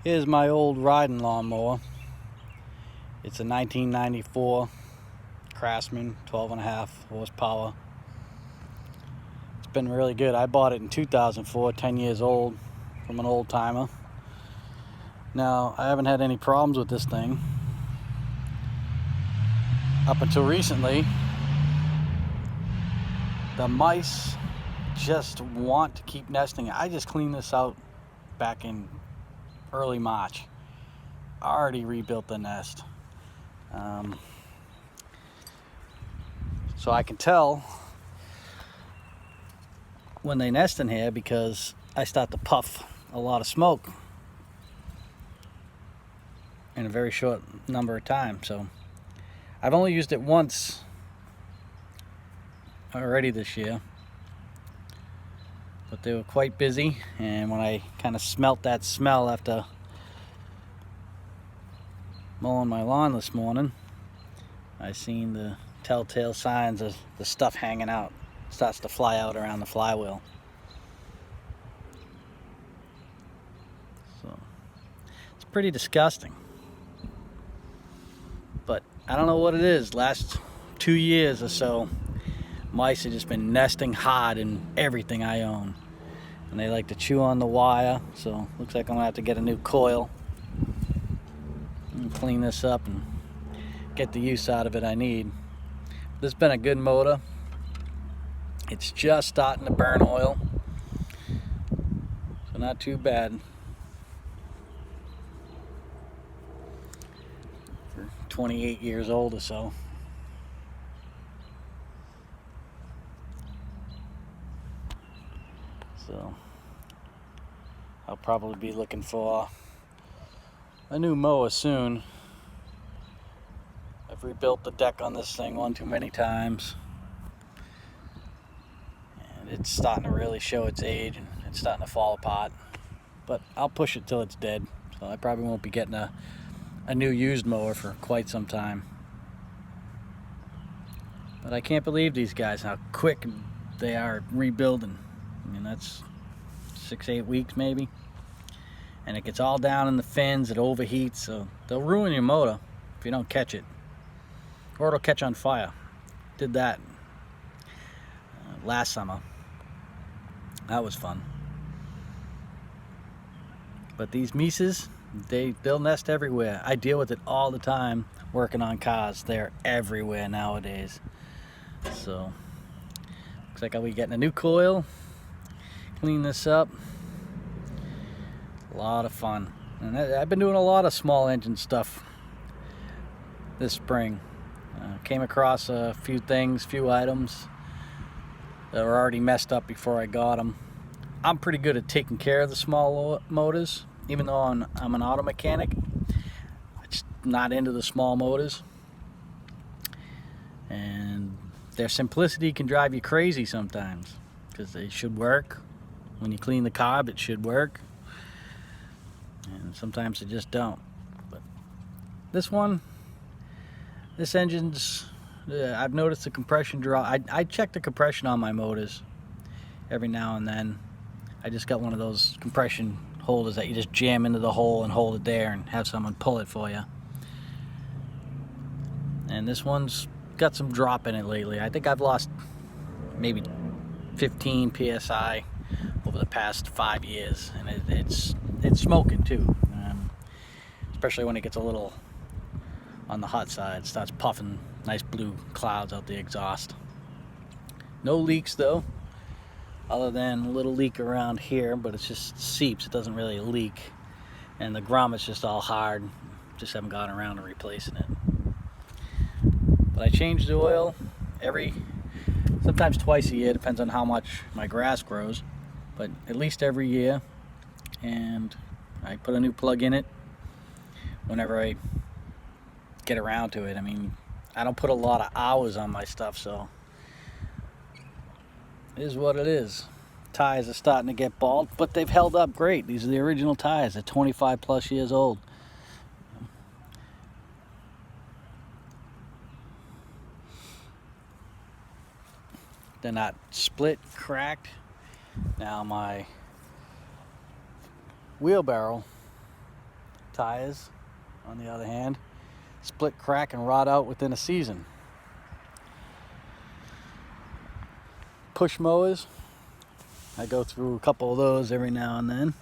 Here's my old riding lawnmower. It's a 1994 Craftsman, 12.5 horsepower. It's been really good. I bought it in 2004, 10 years old, from an old timer. Now, I haven't had any problems with this thing up until recently. The mice just want to keep nesting. I just cleaned this out back in early March. I already rebuilt the nest. So I can tell when they nest in here because I start to puff a lot of smoke in a very short number of times. So I've only used it once already this year, but they were quite busy, and when I kind of smelt that smell after mowing my lawn this morning, I seen the telltale signs of the stuff hanging out. It starts to fly out around the flywheel. So it's pretty disgusting, but I don't know what it is. Last 2 years or so, mice have just been nesting hard in everything I own, and they like to chew on the wire. So looks like I'm gonna have to get a new coil and clean this up and get the use out of it I need. This has been a good motor. It's just starting to burn oil, so not too bad for 28 years old or so. So I'll probably be looking for a new mower soon. I've rebuilt the deck on this thing one too many times, and it's starting to really show its age, and it's starting to fall apart. But I'll push it till it's dead, so I probably won't be getting a new used mower for quite some time. But I can't believe these guys, how quick they are at rebuilding. I mean, that's 6-8 weeks maybe, and it gets all down in the fins. It overheats, so they'll ruin your motor if you don't catch it, or it'll catch on fire. Did that last summer. That was fun. But these mices, they'll nest everywhere. I deal with it all the time working on cars. They're everywhere nowadays. So looks like I'll be getting a new coil, clean this up. A lot of fun. And I've been doing a lot of small engine stuff this spring. Came across a few items that were already messed up before I got them. I'm pretty good at taking care of the small motors, even though I'm an auto mechanic. I'm just not into the small motors, and their simplicity can drive you crazy sometimes, because they should work. When you clean the carb, it should work, and sometimes they just don't. But this engine's, I've noticed the compression drop. I check the compression on my motors every now and then. I just got one of those compression holders that you just jam into the hole and hold it there and have someone pull it for you. And this one's got some drop in it lately. I think I've lost maybe 15 psi over the past 5 years, and it's smoking too, especially when it gets a little on the hot side. It starts puffing nice blue clouds out the exhaust. No leaks though, other than a little leak around here, but it's just seeps. It doesn't really leak, and the grommet's just all hard. Just haven't gotten around to replacing it. But I change the oil sometimes twice a year, depends on how much my grass grows, but at least every year. And I put a new plug in it whenever I get around to it. I mean, I don't put a lot of hours on my stuff, so it is what it is. Tires are starting to get bald, but they've held up great. These are the original tires. They're 25 plus years old. They're not split, cracked. Now my wheelbarrow Tires, on the other hand, split, crack, and rot out within a season. Push mowers, I go through a couple of those every now and then.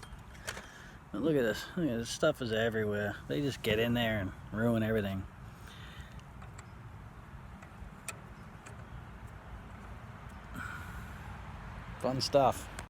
But look at this. Look at this stuff is everywhere. They just get in there and ruin everything. Fun stuff.